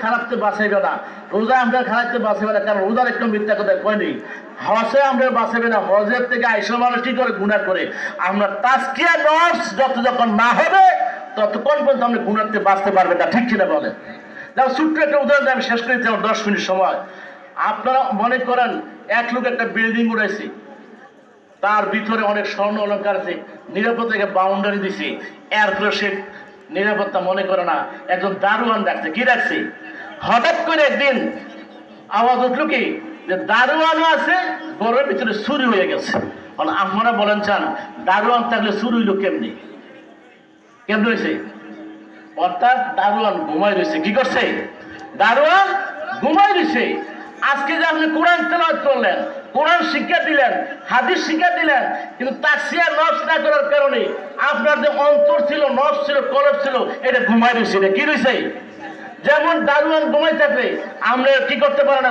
খারাপতে বাঁচাইবে না, রোজা আমরা খারাপতে বাঁচাইবে না, কারণ রোজার একটু মিথ্যা কথা কয়নি। হজে আমরা বাঁচাবে না, হজের থেকে আইসা মানুষ কি করে গুনাহ করে। আমরা তাজকিয়া নফস যখন না হবে ততক্ষণ পর্যন্ত আমরা গুনাহ থেকে বাঁচতে পারবে না, ঠিক কিনা বলেন? দেখো ছোট্ট একটা উদাহরণ আমি শেষ করে দিচ্ছি, 10 মিনিট সময়। আপনারা মনে করেন এক লোক একটা বিল্ডিং উড়াইছে, তার ভিতরে অনেক স্বর্ণ অলঙ্কার আছে, নিরাপত্তাকে বাউন্ডারি দিছে, এরপরে সে নিরাপত্তা মনে করে না, একজন দারোয়ান ডাকছে। কি ডাকছে? হঠাৎ করে একদিন আওয়াজ উঠলো কি যে দারোয়ানও আছে, ঘরের ভিতরে চুরি হয়ে গেছে। আপনারা বলেন চান দারোয়ান থাকলে চুরি হইলো কেমনি? কেমন হয়েছে? অর্থাৎ দারোয়ান ঘুমাই রয়েছে। কি করছে? দারোয়ান ঘুমাই রয়েছে। আজকে যে আপনি কোরআন তেলাওয়াত করলেন, কোরআন শিক্ষা দিলেন, হাদিস শিক্ষা দিলেন, কিন্তু তাকসিয়া নফস না করার কারণে আপনার যে অন্তর ছিল, নফস ছিল, কলব ছিল, এটা ঘুমাই রয়েছে। এটা কি রয়েছে? যেমন দারোয়ান ঘুমাই থাকলে আমরা কি করতে পারে না,